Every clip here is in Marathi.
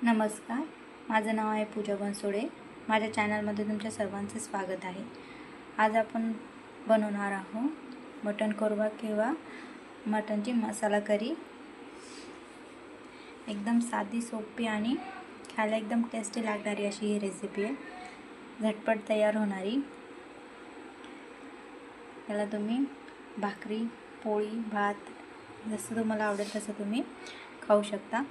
नमस्कार, माझं नाव आहे पूजा बनसोडे। माझ्या चॅनलमध्ये तुमच्या सर्वांचे स्वागत आहे। आज आपण बनवणार आहोत मटण कोरवा किंवा मटणची मसाला करी। एकदम साधी, सोपी आणि खायला एकदम टेस्टी लागणारी अशी ही रेसिपी आहे, झटपट तयार होणारी। याला तुम्ही भाकरी, पोळी, भात जसं तुम्हाला आवडेल तसं तुम्ही खाऊ शकता।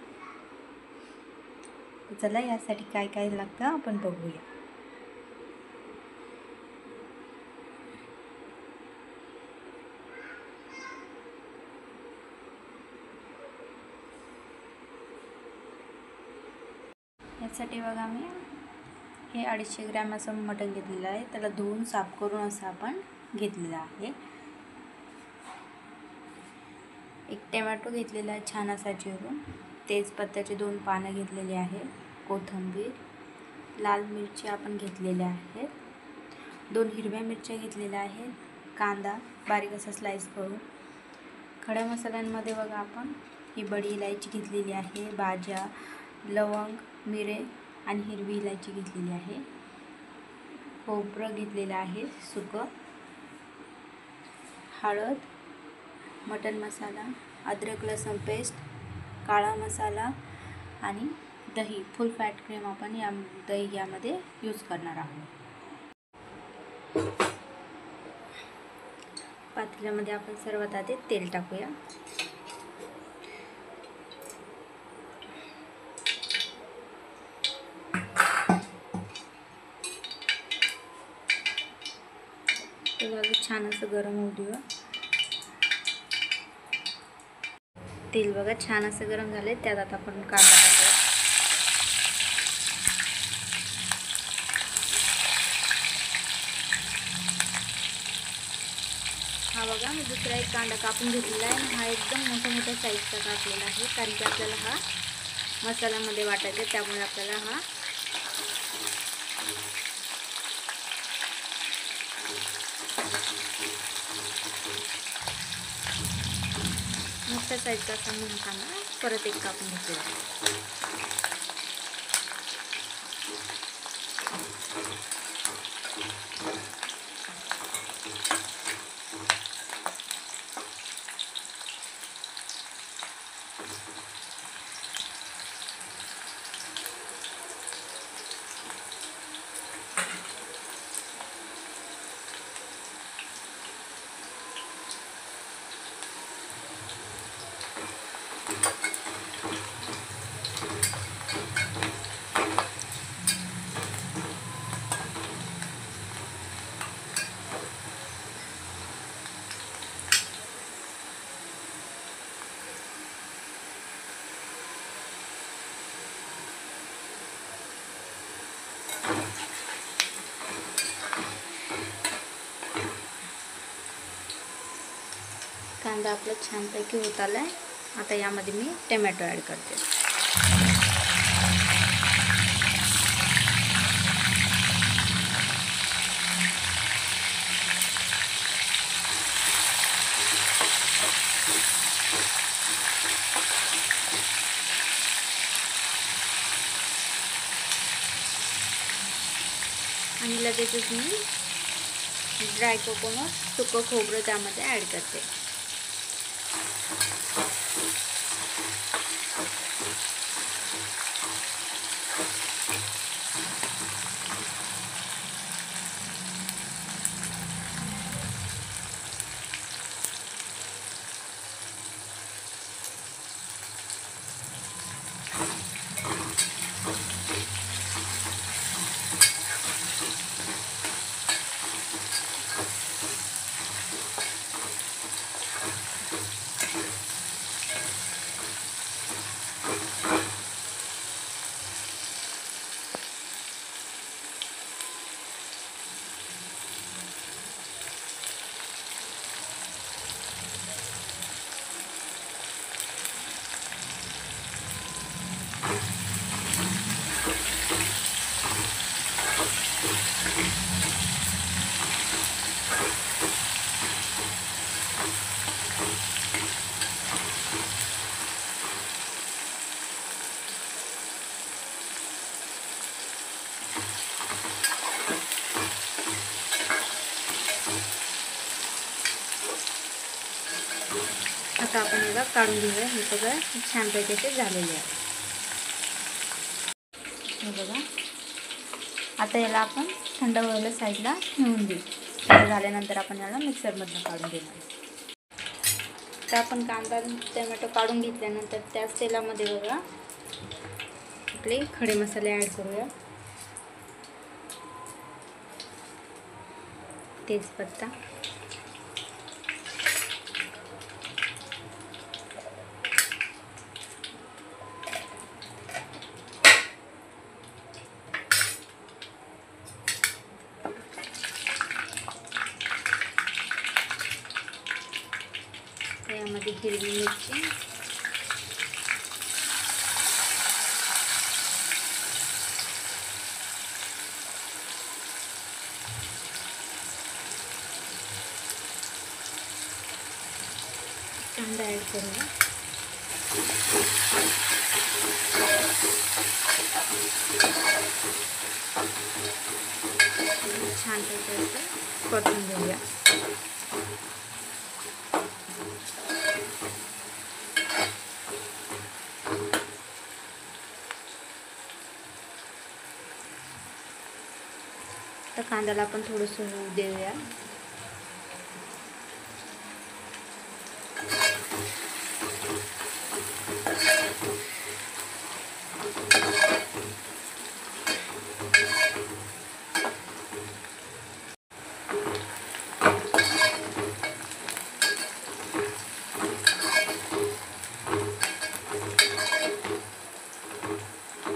चला यासाठी काय काय लागतं आपण बघूया। यासाठी बघा मी हे 250 ग्रॅम असं मटण घेतलेलं आहे। त्याला धुवून साफ करून असं आपण घेतलेलं आहे। एक टोमॅटो घेतलेला आहे छान असा चिरून, तेजपत्त्याचे 2 पानं घेतलेली आहे, कोथिंबीर, लाल मिरची आपण घेतलेल्या आहेत, 2 हिरव्या मिरच्या घेतलेल्या आहेत, कांदा बारीक असा स्लाइस करून। खड्या मसाल्यांमध्ये बघा आपण ही बडी इलायची घेतलेली आहे, भाज्या, लवंग, मिरे आणि हिरवी इलायची घेतलेली आहे, खोबरं घेतलेलं आहे सुकं, हळद, मटन मसाला, अद्रक लसूण पेस्ट, काळा मसाला आणि दही, फुल फॅट क्रीम आपण दही यामध्ये यूज करणार आहोत। पातेल्यामध्ये आपण सर्वात आधी तेल टाकूया। तेल छान असं गरम होऊ देऊया। तेल बघा छान असं गरम झाले, त्यात आता आपण कांदा टाकूया। हा बघा मी दुसरा एक कांदा कापून घेतलेला आहे। हा एकदम मोठ्या साईजचा कापलेला आहे, कारण की आपल्याला हा मसाल्यामध्ये वाटायचा, त्यामुळे आपल्याला हा मोठ्या साईजचा असा म्हणून कांदा परत एक कापून घेतलेला आहे। कांदा आपला छानपैकी होत आलाय। आता यामध्ये मी टोमॅटो ॲड करते। आणि लगेचच मी ड्राय कोकोनट, सुकं खोबरं त्यामध्ये ॲड करते। काढून घेऊया. हे सगळं छानपैकी असे झालेले आहे. हे बघा, आता याला आपण थंड व्हायला साईडला ठेवून देऊ. थंड झाल्यानंतर आपण याला मिक्सरमधून काढून घेणार. तर आपण कांदा टोमॅटो काढून घेतल्यानंतर त्याच तेलामध्ये बघा आपले खडे मसाले ॲड करूया. तेजपत्ता, यामध्ये हिरवी मिरची, कांदा ॲड करूया. छानपैकी असं परतून घेऊया. तर कांद्याला आपण थोडंसं होऊ देऊया.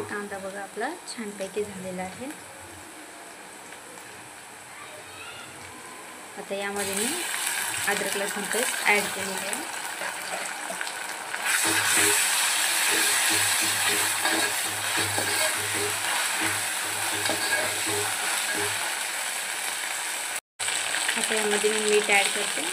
कांदा बघा आपला छानपैकी झालेला आहे. आता यामध्ये मी अद्रक लसूण पेस्ट ॲड केलेली आहे. आता यामध्ये मी मीठ ॲड करते.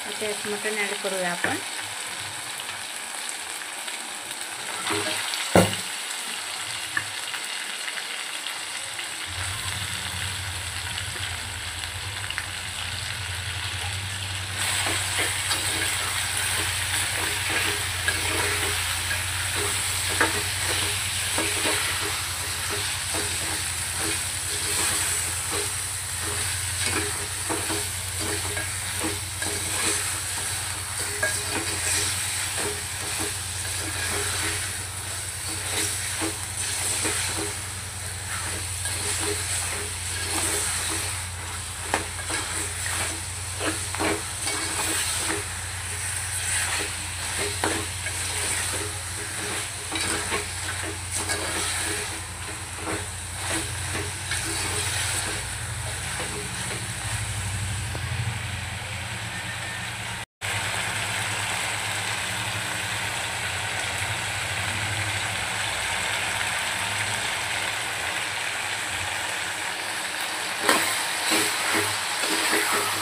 आता यात मटण ॲड करूया आपण.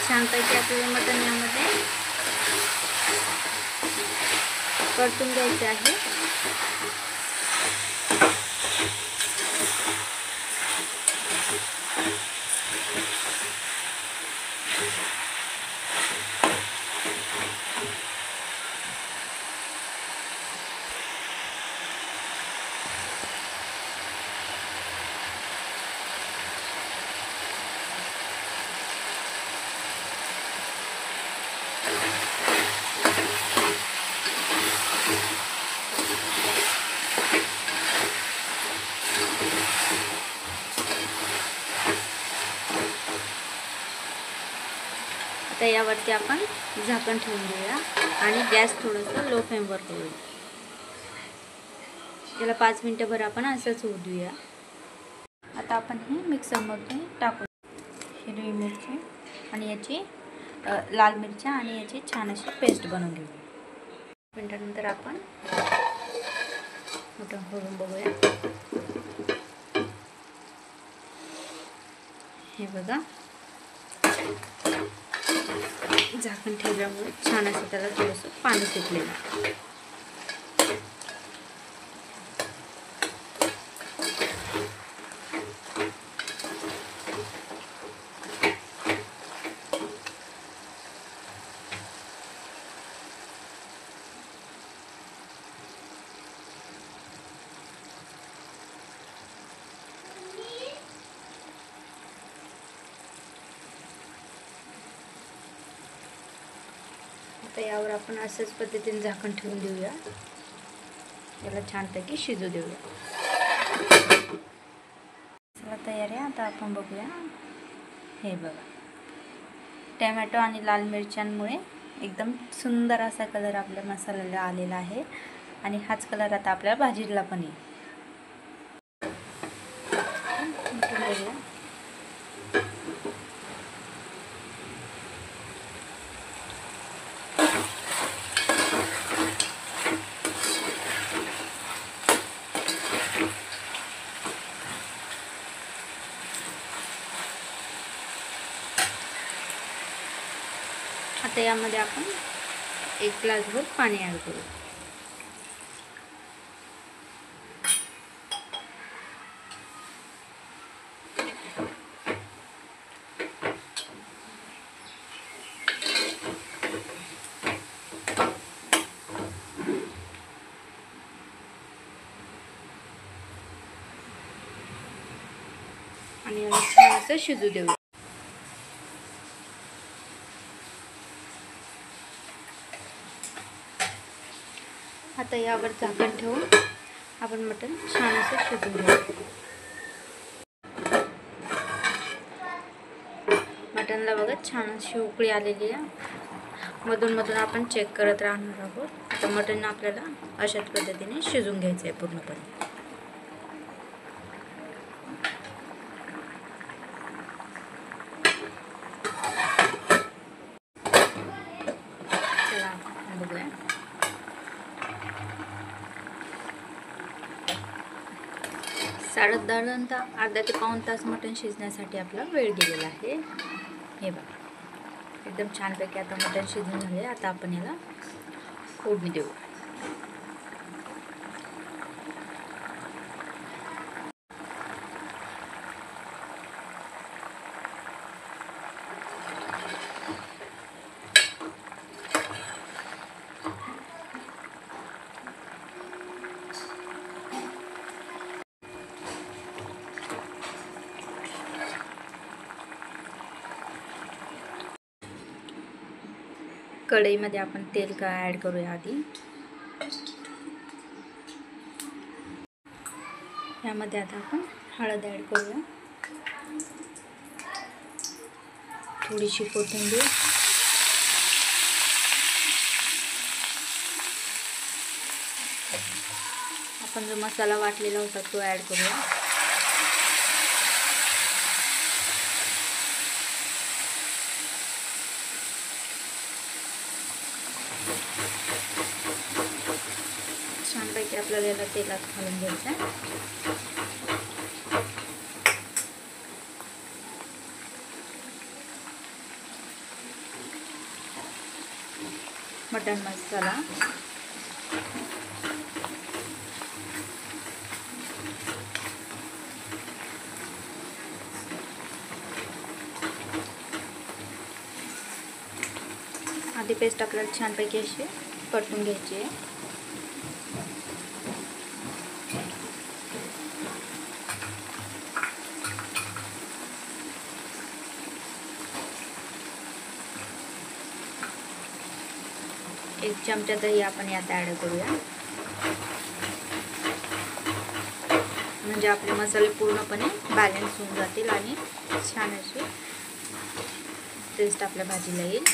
छानपैकी आपल्याला मटण यामध्ये परतून घ्यायचे आहे. आता यावरती आपण झाकण ठेवून देऊया आणि गॅस थोडंसं लो फ्लेमवर करूया. त्याला 5 मिनिटभर आपण असंच होऊ देऊया. आता आपण हे मिक्सरमध्ये टाकू. हिरवी मिरची आणि याची लाल मिरच्या आणि याची छान अशी पेस्ट बनवून घेऊया. मिनिटानंतर आपण मटण खोलून बघूया. हे बघा, झाकण ठेवल्यामुळे छान असं त्याला थोडंसं पाणी सुटलेलं. आता यावर आपण असंच पद्धतीने झाकण ठेवून देऊया, याला छानपैकी शिजू देऊया। चला तयार आहे। आता आपण बघूया, हे बघा टोमॅटो आणि लाल मिरच्यांमुळे एकदम सुंदर असा कलर आपल्या मसाल्याला आलेला आहे आणि हाच कलर आता आपल्या भाजीला पण येईल। आता यामध्ये आपण 1 ग्लासभर पाणी ॲड करू। आणि याला छान असं शिजू देऊ। आता यावर झाकण ठेवून आपण मटण छान असं शिजवून घेऊ। मटणला बघा छान अशी उकळी आलेली आहे। मधून मधून आपण चेक करत राहणार आहोत। आता मटण आपल्याला अशाच पद्धतीने शिजवून घ्यायचं आहे पूर्णपणे। चला आपण बघूया, साधारणतः अर्धा ते पाऊण तास मटण शिजण्यासाठी आपला वेळ गेलेला आहे। हे बघा एकदम छानपैकी आता मटण शिजून झाले। आता आपण याला फोडणी देऊ। कढईमध्ये आपण तेल ॲड करूया आधी। यामध्ये आता आपण हळद ॲड करूया, थोडीशी कोथिंबीर, आपण जो मसाला वाटलेला होता तो ॲड करूया। छानपैकी आपल्याला याला तेलात घालून घ्यायचं आहे। मटन मसाला, आधी पेस्ट आपल्याला छानपैकी अशी परतून घ्यायची आहे। एक चमचा दही आपण यात ॲड करूया, म्हणजे आपले मसाले पूर्णपणे बॅलन्स होऊन जातील आणि छान अशी टेस्ट आपल्या भाजीला येईल।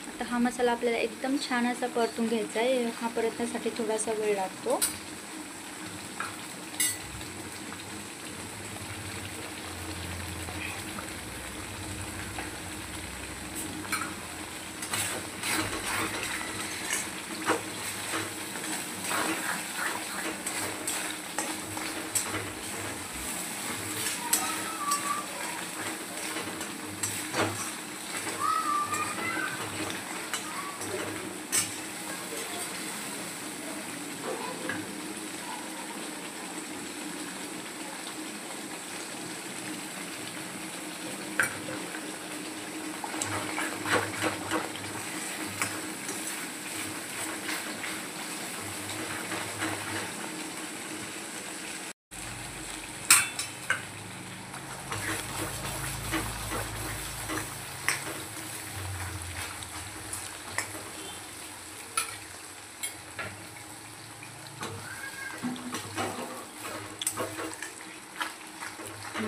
आता हा मसाला आपल्याला एकदम छान असा परतून घ्यायचा आहे। हा परतण्यासाठी थोडासा वेळ लागतो।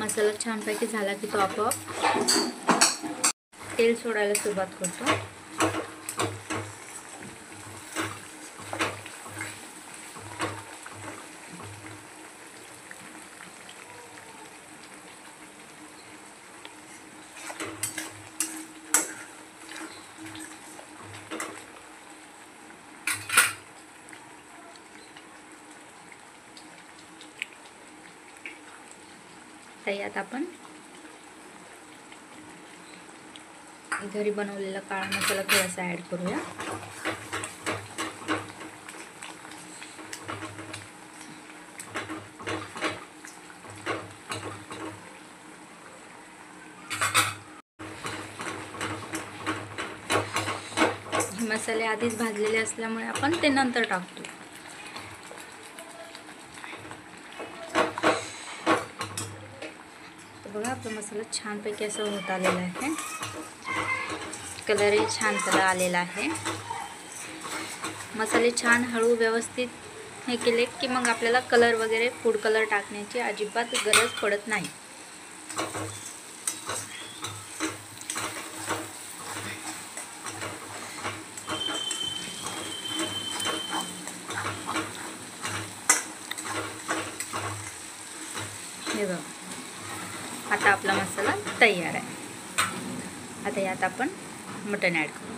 मसाला छानपैकी झाला की तो आपोआप तेल सोडायला सुरुवात करतो. तर यात आपण घरी बनवलेला काळा मसाला थोडासा ॲड करूया. हे मसाले आधीच भाजलेले असल्यामुळे आपण ते नंतर टाकतो. बघा आपला मसाला छानपैकी असा होत आलेला आहे. कलरही छान त्याला आलेला आहे. मसाले छान हळू व्यवस्थित हे केले की मग आपल्याला कलर वगैरे फूड कलर टाकण्याची अजिबात गरज पडत नाही. हे बघा आता आपला मसाला तयार आहे. आता यात आपण मटण ॲड करू.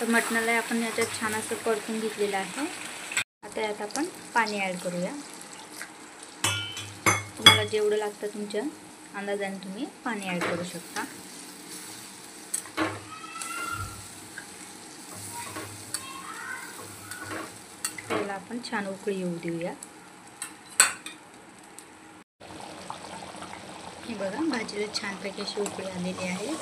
तर मटणाला आपण याच्यात छान असं परतून घेतलेलं आहे. आता यात आपण पाणी ॲड करूया. तुम्हाला जेवढं लागतं तुमच्या अंदाजाने तुम्ही पाणी ॲड करू शकता. त्याला आपण छान उकळी येऊ देऊया. हे बघा भाजीला छानपैकी अशी उकळी आलेली आहे.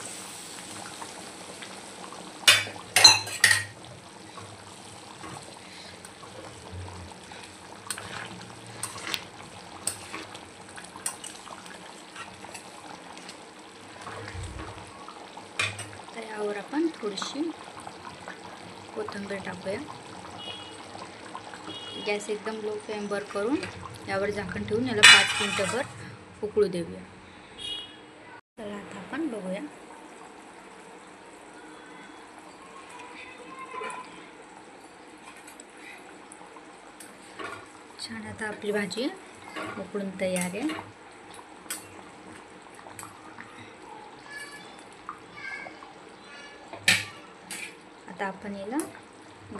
यावर आपण थोडीशी कोथिंबीर टाकूया. गॅस एकदम लो फ्लेमवर करून यावर झाकण ठेवून याला 5 मिनिटभर उकळू देऊया. चला आता आपण बघूया. छान आता आपली भाजी उकळून तयार आहे. आता आपण याला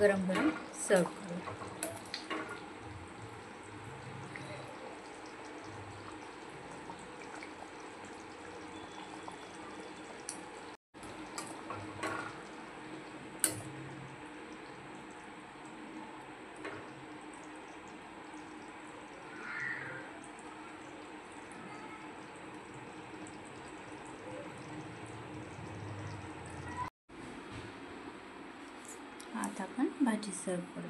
गरम गरम सर्व करू. आता आपण भाजी सर्व करू.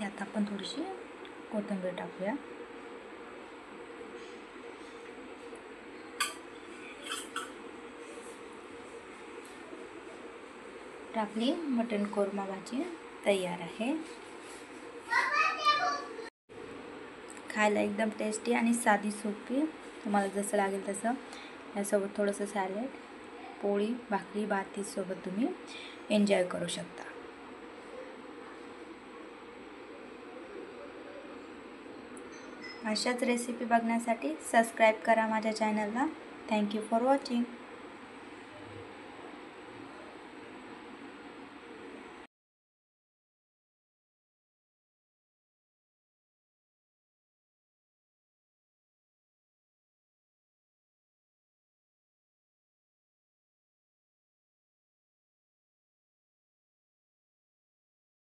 यात आपण थोडीशी कोथिंबीर टाकूया. आपली मटण कोरमा भाजी तयार आहे. खायला एकदम टेस्टी आणि साधी सोपी. तुम्हाला जसं लागेल तसं. यासोबत थोडंसं सॅलड, पोळी, भाकरी, भातीसोबत तुम्ही एन्जॉय करू शकता. अशाच रेसिपी बघण्यासाठी सबस्क्राईब करा माझ्या चॅनलला. Thank you for watching.